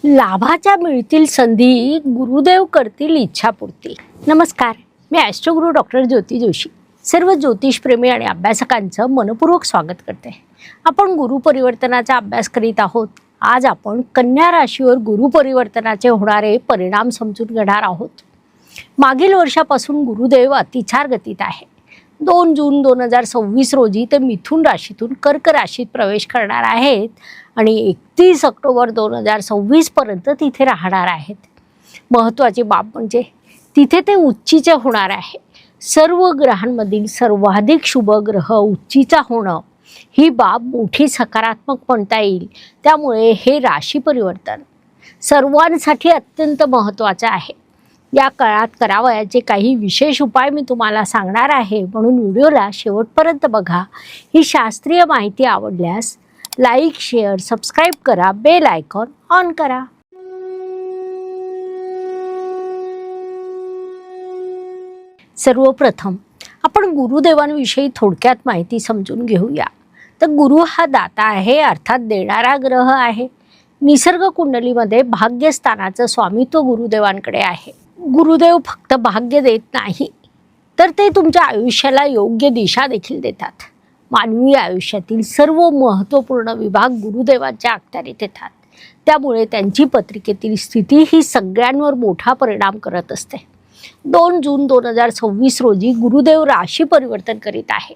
लाभाच्या मिळतील संधी, गुरुदेव करतील इच्छापूर्ती. नमस्कार, मी ॲस्ट्रोगुरू डॉक्टर ज्योती जोशी सर्व ज्योतिषप्रेमी आणि अभ्यासकांचं मनपूर्वक स्वागत करते. आपण गुरुपरिवर्तनाचा अभ्यास करीत आहोत. आज आपण कन्या राशीवर गुरुपरिवर्तनाचे होणारे परिणाम समजून घेणार आहोत. मागील वर्षापासून गुरुदेव अतिचार गतीत आहे. 2 जून 2026 रोजी ते मिथुन राशीतून कर्क राशीत प्रवेश करणार आहेत आणि 31 ऑक्टोबर 2026 पर्यंत तिथे राहणार आहेत. महत्त्वाची बाब म्हणजे तिथे ते उच्चीचे होणार आहे. सर्व ग्रहांमधील सर्वाधिक शुभ ग्रह उच्चीचा होणं ही बाब मोठी सकारात्मक म्हणता येईल. त्यामुळे हे राशी परिवर्तन सर्वांसाठी अत्यंत महत्त्वाचं आहे. या काळात करावयाचे काही विशेष उपाय मी तुम्हाला सांगणार आहे, म्हणून व्हिडिओला शेवटपर्यंत बघा. ही शास्त्रीय माहिती आवडल्यास लाईक, शेअर, सबस्क्राईब करा, बेल आयकॉन ऑन करा. सर्वप्रथम आपण गुरुदेवांविषयी थोडक्यात माहिती समजून घेऊया. तर गुरु हा दाता आहे, अर्थात देणारा ग्रह आहे. निसर्ग कुंडलीमध्ये भाग्यस्थानाचं स्वामित्व गुरुदेवांकडे आहे. गुरुदेव फक्त भाग्य देत नाही, तर ते तुमच्या आयुष्याला योग्य दिशा देखील देतात. मानवी आयुष्यातील सर्व महत्त्वपूर्ण विभाग गुरुदेवांच्या अखत्यारीत येतात. त्यामुळे त्यांची पत्रिकेतील स्थिती ही सगळ्यांवर मोठा परिणाम करत असते. 2 जून 2026 रोजी गुरुदेव राशी परिवर्तन करीत आहे.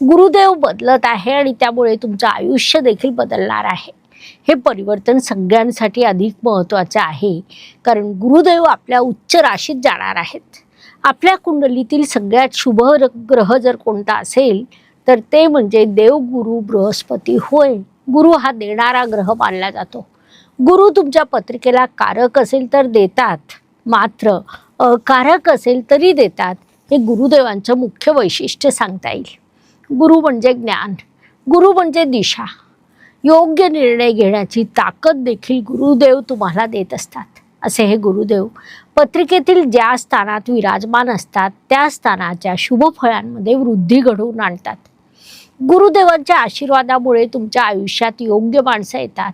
गुरुदेव बदलत आहे आणि त्यामुळे तुमचं आयुष्य देखील बदलणार आहे. हे परिवर्तन सगळ्यांसाठी अधिक महत्त्वाचे आहे, कारण गुरुदेव आपल्या उच्च राशीत जाणार आहेत. आपल्या कुंडलीतील सगळ्यात शुभ ग्रह जर कोणता असेल तर ते म्हणजे देवगुरु बृहस्पती होय. गुरु हा देणारा ग्रह मानला जातो. गुरु तुमच्या पत्रिकेला कारक असेल तर देतात, मात्र अकारक असेल तरी देतात. हे गुरुदेवांचं मुख्य वैशिष्ट्य सांगता येईल. गुरु म्हणजे ज्ञान, गुरु म्हणजे दिशा. योग्य निर्णय घेण्याची ताकद देखील गुरुदेव तुम्हाला देत असतात. असे हे गुरुदेव पत्रिकेतील ज्या स्थानात विराजमान असतात त्या स्थानाच्या शुभ फळांमध्ये वृद्धी घडवून आणतात. गुरुदेवांच्या आशीर्वादामुळे तुमच्या आयुष्यात योग्य माणसं येतात.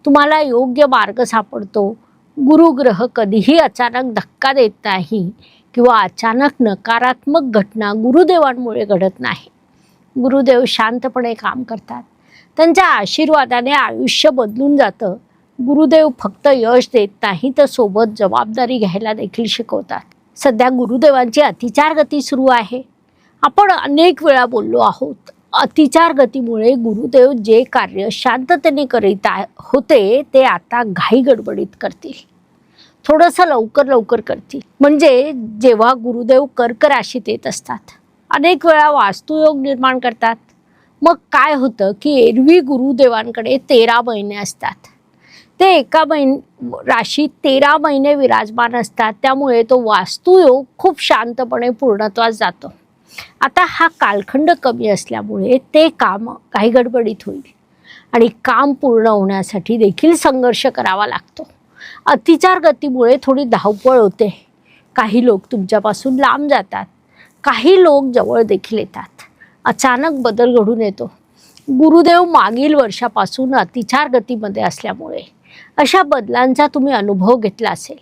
तुम्हाला योग्य मार्ग सापडतो. गुरुग्रह कधीही अचानक धक्का देत नाही किंवा अचानक नकारात्मक घटना गुरुदेवांमुळे घडत नाही. गुरुदेव शांतपणे काम करतात. त्यांच्या आशीर्वादाने आयुष्य बदलून जातं. गुरुदेव फक्त यश देत नाही, तर सोबत जबाबदारी घ्यायला देखील शिकवतात. सध्या गुरुदेवांची अतिचार गती सुरू आहे. आपण अनेक वेळा बोललो आहोत. अतिचार गतीमुळे गुरुदेव जे कार्य शांततेने करीत होते ते आता घाई गडबडीत करतील. थोडंसं लवकर करतील. म्हणजे जेव्हा गुरुदेव कर्क राशीत येत असतात, अनेक वेळा वास्तुयोग निर्माण करतात. मग काय होतं की एरवी गुरुदेवांकडे 13 महिने असतात. ते एका राशीत 13 महिने विराजमान असतात. त्यामुळे तो वास्तुयोग खूप शांतपणे पूर्णत्वास जातो. आता हा कालखंड कमी असल्यामुळे ते काम काही गडबडीत होईल आणि काम पूर्ण होण्यासाठी देखील संघर्ष करावा लागतो. अतिचार गतीमुळे थोडी धावपळ होते. काही लोक तुमच्यापासून लांब जातात, काही लोक जवळ देखील येतात. अचानक बदल घडून येतो. गुरुदेव मागील वर्षापासून अतिचार गतीमध्ये असल्यामुळे अशा बदलांचा तुम्ही अनुभव घेतला असेल.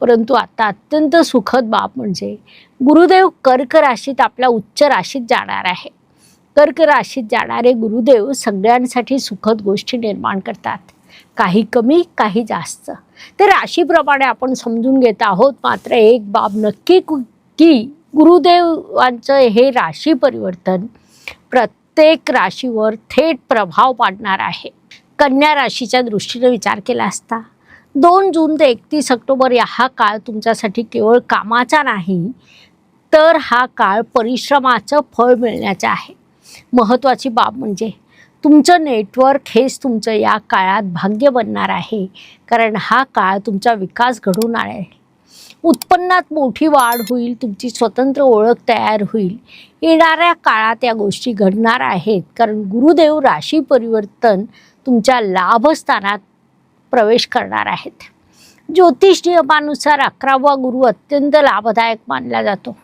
परंतु आता अत्यंत सुखद बाब म्हणजे गुरुदेव कर्क राशीत आपल्या उच्च राशीत जाणार आहे. कर्क राशीत जाणारे गुरुदेव सगळ्यांसाठी सुखद गोष्टी निर्माण करतात. काही कमी, काही जास्त. ते राशीप्रमाणे आपण समजून घेत आहोत. मात्र एक बाब नक्की की गुरुदेवांचं हे राशी परिवर्तन प्रत्येक राशीवर थेट प्रभाव पाडणार आहे. कन्या राशीच्या दृष्टीने विचार केला असता 2 जून ते 31 ऑक्टोबर हा काळ तुमच्यासाठी केवळ कामाचा नाही, तर हा काळ परिश्रमाचं फळ मिळण्याचा आहे. महत्त्वाची बाब म्हणजे तुमचं नेटवर्क हेच तुमचं या काळात भाग्य बनणार आहे, कारण हा काळ तुमचा विकास घडवून आणेल. उत्पन्नात मोठी वाढ होईल. तुमची स्वतंत्र ओळख तयार होईल. येणाऱ्या काळात या गोष्टी घडणार आहेत, कारण गुरुदेव राशी परिवर्तन तुमच्या लाभस्थानात प्रवेश करणार आहेत. ज्योतिष नियमानुसार 11वा गुरु अत्यंत लाभदायक मानला जातो.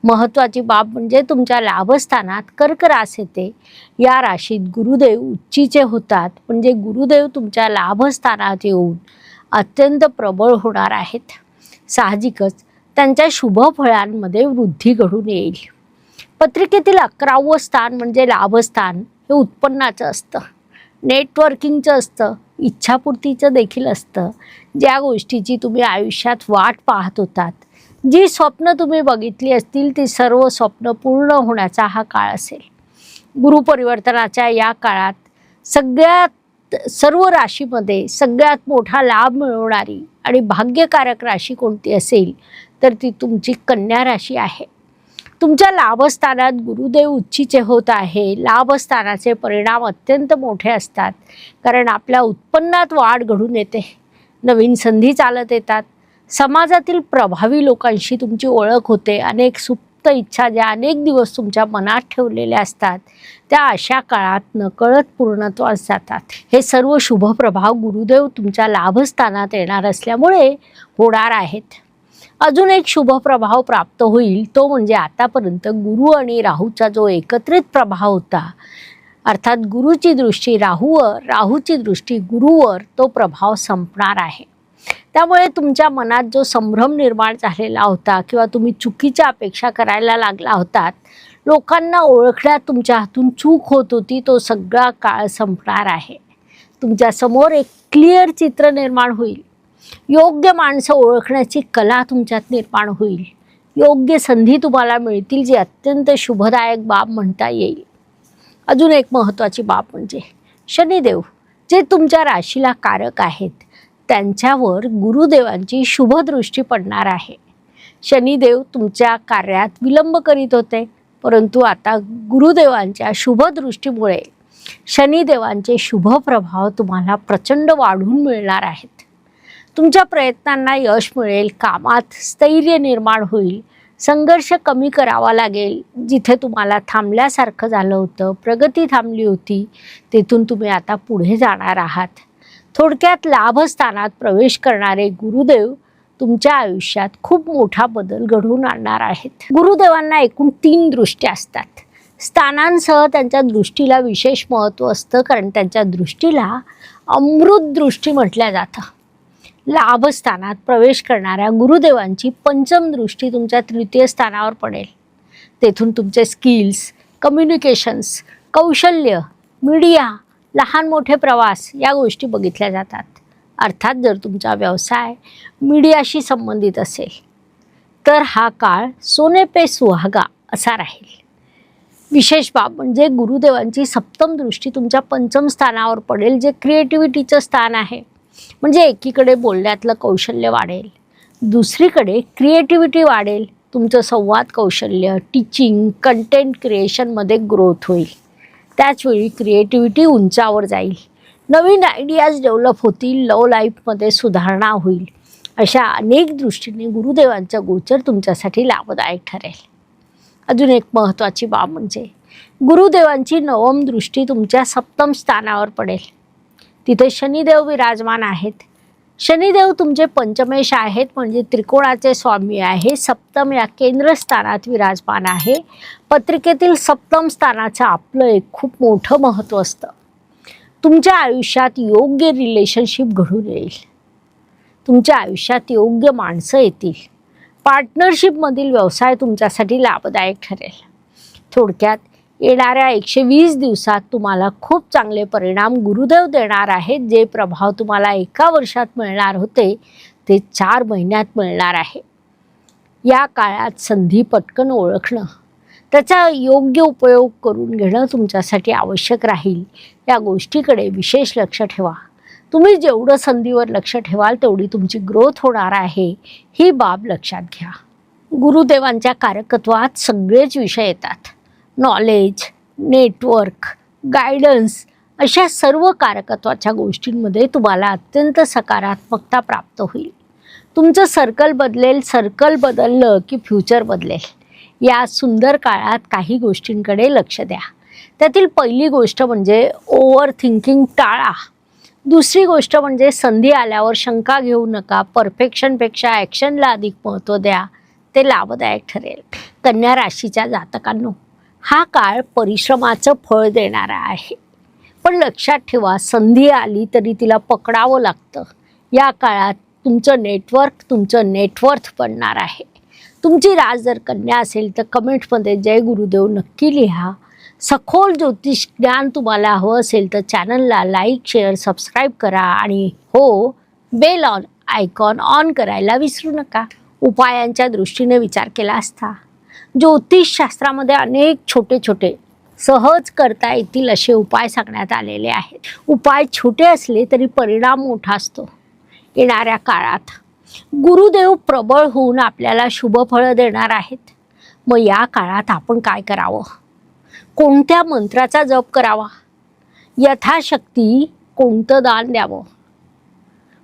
महत्त्वाची बाब म्हणजे तुमच्या लाभस्थानात कर्क रास येते. या राशीत गुरुदेव उच्चीचे होतात. म्हणजे गुरुदेव तुमच्या लाभस्थानात येऊन अत्यंत प्रबळ होणार आहेत. साहजिकच त्यांच्या शुभ फळांमध्ये वृद्धी घडून येईल. पत्रिकेतील 11वं स्थान म्हणजे लाभस्थान हे उत्पन्नाचं असतं, नेटवर्किंगचं असतं, इच्छापूर्तीचं देखील असतं. ज्या गोष्टीची तुम्ही आयुष्यात वाट पाहत होतात, जी स्वप्न तुम्ही बघितली असतील, ती सर्व स्वप्न पूर्ण होण्याचा हा काळ असेल. गुरुपरिवर्तनाच्या या काळात सर्व राशीमध्ये सगळ्यात मोठा लाभ मिळवणारी आणि भाग्यकारक राशी कोणती असेल तर ती तुमची कन्या राशी आहे. तुमच्या लाभस्थानात गुरुदेव उच्चीचे होत आहे. लाभस्थानाचे परिणाम अत्यंत मोठे असतात, कारण आपल्या उत्पन्नात वाढ घडून येते, नवीन संधी चालत येतात, समाजातील प्रभावी लोकांशी तुमची ओळख होते. अनेक सुप्त इच्छा ज्या अनेक दिवस तुमच्या मनात ठेवलेल्या असतात त्या अशा काळात नकळत पूर्णत्वास जातात. हे सर्व शुभ प्रभाव गुरुदेव तुमच्या लाभस्थानात येणार असल्यामुळे होणार आहेत. अजून एक शुभ प्रभाव प्राप्त होईल, तो म्हणजे आतापर्यंत गुरु आणि राहूचा जो एकत्रित प्रभाव होता, अर्थात गुरुची दृष्टी राहूवर, राहूची दृष्टी गुरुवर, तो प्रभाव संपणार आहे. त्यामुळे तुमच्या मनात जो संभ्रम निर्माण झालेला होता किंवा तुम्ही चुकीच्या अपेक्षा करायला लागला होतात, लोकांना ओळखण्यात तुमच्या हातून चूक होत होती, तो सगळा काळ संपणार आहे. तुमच्यासमोर एक क्लिअर चित्र निर्माण होईल. योग्य माणसं ओळखण्याची कला तुमच्यात निर्माण होईल. योग्य संधी तुम्हाला मिळतील, जी अत्यंत शुभदायक बाब म्हणता येईल. अजून एक महत्त्वाची बाब म्हणजे शनिदेव, जे तुमच्या राशीला कारक आहेत, त्यांच्यावर गुरुदेवांची शुभदृष्टी पडणार आहे. शनिदेव तुमच्या कार्यात विलंब करीत होते, परंतु आता गुरुदेवांच्या शुभदृष्टीमुळे शनिदेवांचे शुभ प्रभाव तुम्हाला प्रचंड वाढून मिळणार आहेत. तुमच्या प्रयत्नांना यश मिळेल, कामात स्थैर्य निर्माण होईल, संघर्ष कमी करावा लागेल. जिथे तुम्हाला थांबल्यासारखं झालं होतं, प्रगती थांबली होती, तेथून तुम्ही आता पुढे जाणार आहात. थोडक्यात लाभस्थानात प्रवेश करणारे गुरुदेव तुमच्या आयुष्यात खूप मोठा बदल घडवून आणणार आहेत. गुरुदेवांना एकूण 3 दृष्ट्या असतात. स्थानांसह त्यांच्या दृष्टीला विशेष महत्त्व असतं, कारण त्यांच्या दृष्टीला अमृत दृष्टी म्हटल्या जातं. लाभस्थानात प्रवेश करणाऱ्या गुरुदेवांची पंचम दृष्टी तुमच्या 3य स्थानावर पडेल. तेथून तुमचे स्किल्स, कम्युनिकेशन्स, कौशल्य, मीडिया, लहान मोठे प्रवास या गोष्टी बघितल्या जातात. अर्थात जर तुमचा व्यवसाय मीडियाशी संबंधित असेल तर हा काळ सोने पे सुहागा असा राहील. विशेष बाब म्हणजे गुरुदेवांची 7म दृष्टी तुमच्या 5म स्थानावर पडेल, जे क्रिएटिव्हिटीचं स्थान आहे. म्हणजे एकीकडे बोलण्यातलं कौशल्य वाढेल, दुसरीकडे क्रिएटिव्हिटी वाढेल. तुमचं संवाद कौशल्य, टीचिंग, कंटेंट क्रिएशनमध्ये ग्रोथ होईल. त्याचवेळी क्रिएटिव्हिटी उंचावर जाईल, नवीन आयडियाज डेव्हलप होतील, लव्ह लाईफमध्ये सुधारणा होईल. अशा अनेक दृष्टीने गुरुदेवांचा गोचर तुमच्यासाठी लाभदायक ठरेल. अजून एक महत्त्वाची बाब म्हणजे गुरुदेवांची 9म दृष्टी तुमच्या 7म स्थानावर पडेल. तिथे शनिदेव विराजमान आहेत. शनिदेव तुमचे पंचमेश आहेत, म्हणजे त्रिकोणाचे स्वामी आहे. 7म या केंद्रस्थानात विराजमान आहे. पत्रिकेतील 7म स्थानाचं आपलं एक खूप मोठं महत्त्व असतं. तुमच्या आयुष्यात योग्य रिलेशनशिप घडून येईल, तुमच्या आयुष्यात योग्य माणसं येतील, पार्टनरशिपमधील व्यवसाय तुमच्यासाठी लाभदायक ठरेल. थोडक्यात येणाऱ्या 120 दिवसात तुम्हाला खूप चांगले परिणाम गुरुदेव देणार आहेत. जे प्रभाव तुम्हाला 1 वर्षात मिळणार होते ते 4 महिन्यात मिळणार आहे. या काळात संधी पटकन ओळखणं, त्याचा योग्य उपयोग करून घेणं तुमच्यासाठी आवश्यक राहील. या गोष्टीकडे विशेष लक्ष ठेवा. तुम्ही जेवढं संधीवर लक्ष ठेवाल तेवढी तुमची ग्रोथ होणार आहे, ही बाब लक्षात घ्या. गुरुदेवांच्या कारकत्वात सगळेच विषय येतात. नॉलेज, नेटवर्क, गायडन्स अशा सर्व कारकत्वाच्या गोष्टींमध्ये तुम्हाला अत्यंत सकारात्मकता प्राप्त होईल. तुमचं सर्कल बदलेल. सर्कल बदललं की फ्युचर बदलेल. या सुंदर काळात काही गोष्टींकडे लक्ष द्या. त्यातील पहिली गोष्ट म्हणजे ओव्हर थिंकिंग टाळा. दुसरी गोष्ट म्हणजे संधी आल्यावर शंका घेऊ नका. परफेक्शनपेक्षा ॲक्शनला अधिक महत्त्व द्या, ते लाभदायक ठरेल. कन्या राशीच्या जातकांनो, हा काळ परिश्रमाचं फळ देणारा आहे. पण लक्षात ठेवा, संधी आली तरी तिला पकडावं लागतं. या काळात तुमचं नेटवर्थ बनणार आहे. तुमची रास जर कन्या असेल तर कमेंटमध्ये जय गुरुदेव नक्की लिहा. सखोल ज्योतिष ज्ञान तुम्हाला हवं असेल तर चॅनलला लाईक, शेअर, सबस्क्राईब करा आणि हो, बेल आयकॉन ऑन करायला विसरू नका. उपायांच्या दृष्टीने विचार केला असता ज्योतिषशास्त्रामध्ये अनेक छोटे छोटे सहज करता येतील असे उपाय सांगण्यात आलेले आहेत. उपाय छोटे असले तरी परिणाम मोठा असतो. येणाऱ्या काळात गुरुदेव प्रबळ होऊन आपल्याला शुभफळं देणार आहेत. मग या काळात आपण काय करावं? कोणत्या मंत्राचा जप करावा? यथाशक्ती कोणतं दान द्यावं?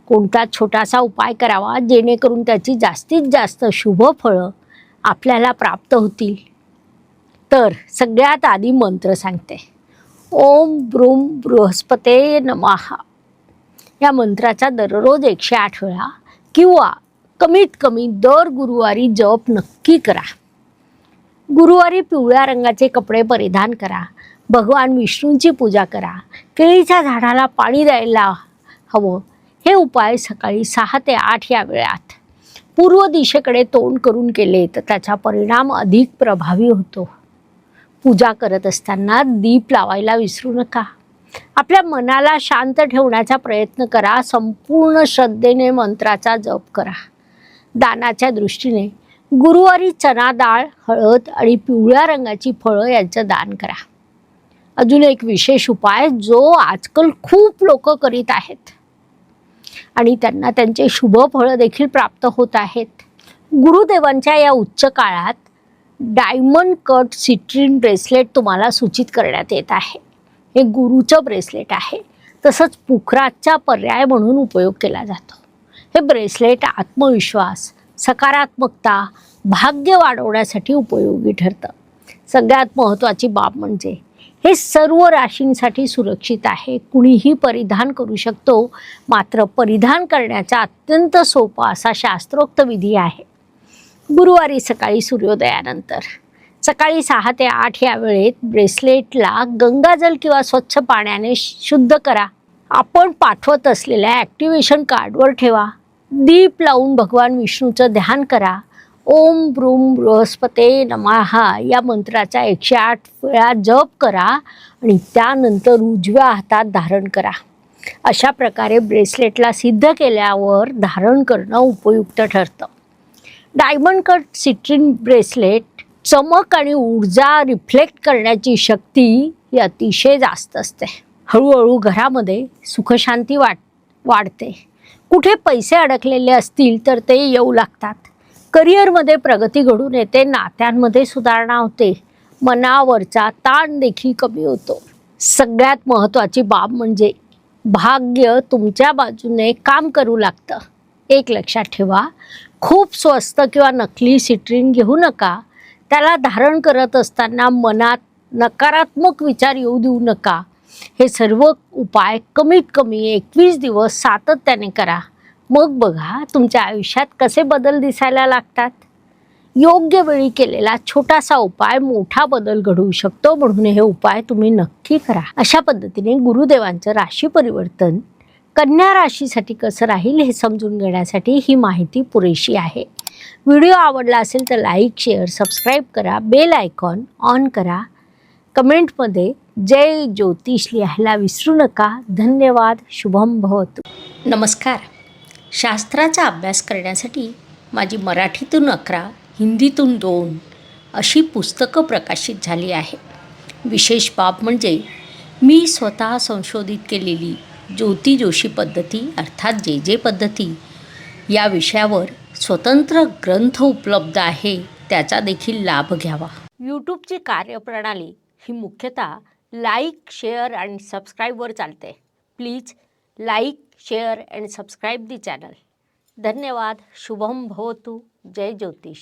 कोणता छोटासा उपाय करावा जेणेकरून त्याची जास्तीत जास्त शुभफळं आपल्याला प्राप्त होतील? तर सगळ्यात आधी मंत्र सांगते. ओम ब्रूम बृहस्पते नमः. या मंत्राचा दररोज 108 वेळा किंवा कमीत कमी दर गुरुवारी जप नक्की करा. गुरुवारी पिवळ्या रंगाचे कपडे परिधान करा. भगवान विष्णूंची पूजा करा. केळीच्या झाडाला पाणी द्यायला हवं. हे उपाय सकाळी 6 ते 8 या वेळात पूर्व दिशेकडे तोंड करून केले तर त्याचा परिणाम अधिक प्रभावी होतो. पूजा करत असताना दीप लावायला विसरू नका. आपल्या मनाला शांत ठेवण्याचा प्रयत्न करा. संपूर्ण श्रद्धेने मंत्राचा जप करा. दानाच्या दृष्टीने गुरुवारी चना डाळ, हळद आणि पिवळ्या रंगाची फळं यांचं दान करा. अजून एक विशेष उपाय जो आजकाल खूप लोक करीत आहेत आणि त्यांना त्यांचे शुभ फळं देखील प्राप्त होत आहेत. गुरुदेवांच्या या उच्च काळात डायमंड कट सिट्रीन ब्रेसलेट तुम्हाला सूचित करण्यात येत आहे. हे गुरुचं ब्रेसलेट आहे. तसंच पुखराजचा पर्याय म्हणून उपयोग केला जातो. हे ब्रेसलेट आत्मविश्वास, सकारात्मकता, भाग्य वाढवण्यासाठी उपयोगी ठरतं. सगळ्यात महत्त्वाची बाब म्हणजे हे सर्व राशींसाठी सुरक्षित आहे. कुणीही परिधान करू शकतो. मात्र परिधान करण्याचा अत्यंत सोपा असा शास्त्रोक्त विधी आहे. गुरुवारी सकाळी सूर्योदयानंतर सकाळी 6 ते 8 या वेळेत ब्रेसलेटला गंगाजल किंवा स्वच्छ पाण्याने शुद्ध करा. आपण पाठवत असलेल्या ॲक्टिवेशन कार्डवर ठेवा. दीप लावून भगवान विष्णूचं ध्यान करा. ओम ब्रूम बृहस्पते नमः या मंत्राचा 108 वेळा जप करा आणि त्यानंतर उजव्या हातात धारण करा. अशा प्रकारे ब्रेसलेटला सिद्ध केल्यावर धारण करणं उपयुक्त ठरतं. डायमंड कट सिट्रीन ब्रेसलेट चमक आणि ऊर्जा रिफ्लेक्ट करण्याची शक्ती ही अतिशय जास्त असते. हळूहळू घरामध्ये सुखशांती वाढते. कुठे पैसे अडकलेले असतील तर ते येऊ लागतात. करिअरमध्ये प्रगती घडून येते. नात्यांमध्ये सुधारणा होते. मनावरचा ताण देखील कमी होतो. सगळ्यात महत्त्वाची बाब म्हणजे भाग्य तुमच्या बाजूने काम करू लागतं. एक लक्षात ठेवा, खूप स्वस्त किंवा नकली सिट्रीन घेऊ नका. त्याला धारण करत असताना मनात नकारात्मक विचार येऊ देऊ नका. हे सर्व उपाय कमीत कमी 21 दिवस सातत्याने करा. मग बघा तुमच्या आयुष्यात कसे बदल दिसायला लागतात. योग्य वेळी केलेला छोटासा उपाय मोठा बदल घडवू शकतो. म्हणून हे उपाय तुम्ही नक्की करा. अशा पद्धतीने गुरुदेवांचं राशी परिवर्तन कन्या राशीसाठी कसं राहील हे समजून घेण्यासाठी ही माहिती पुरेशी आहे. व्हिडिओ आवडला असेल तर लाईक, शेअर, सबस्क्राईब करा. बेल आयकॉन ऑन करा. कमेंटमध्ये जय ज्योतिष लिहायला विसरू नका. धन्यवाद. शुभम भवतु. नमस्कार. शास्त्राचा अभ्यास करण्यासाठी माझी मराठीतून 11, हिंदीतून 2 अशी पुस्तकं प्रकाशित झाली आहे. विशेष बाब म्हणजे मी स्वतः संशोधित केलेली ज्योती जोशी पद्धती अर्थात जे पद्धती या विषयावर स्वतंत्र ग्रंथ उपलब्ध आहे. त्याचा देखील लाभ घ्यावा. यूट्यूबची कार्यप्रणाली ही मुख्यतः लाईक, शेअर आणि सबस्क्राईबवर चालते. Please like, share and subscribe the channel. धन्यवाद. शुभम भवतु. जय ज्योतिष.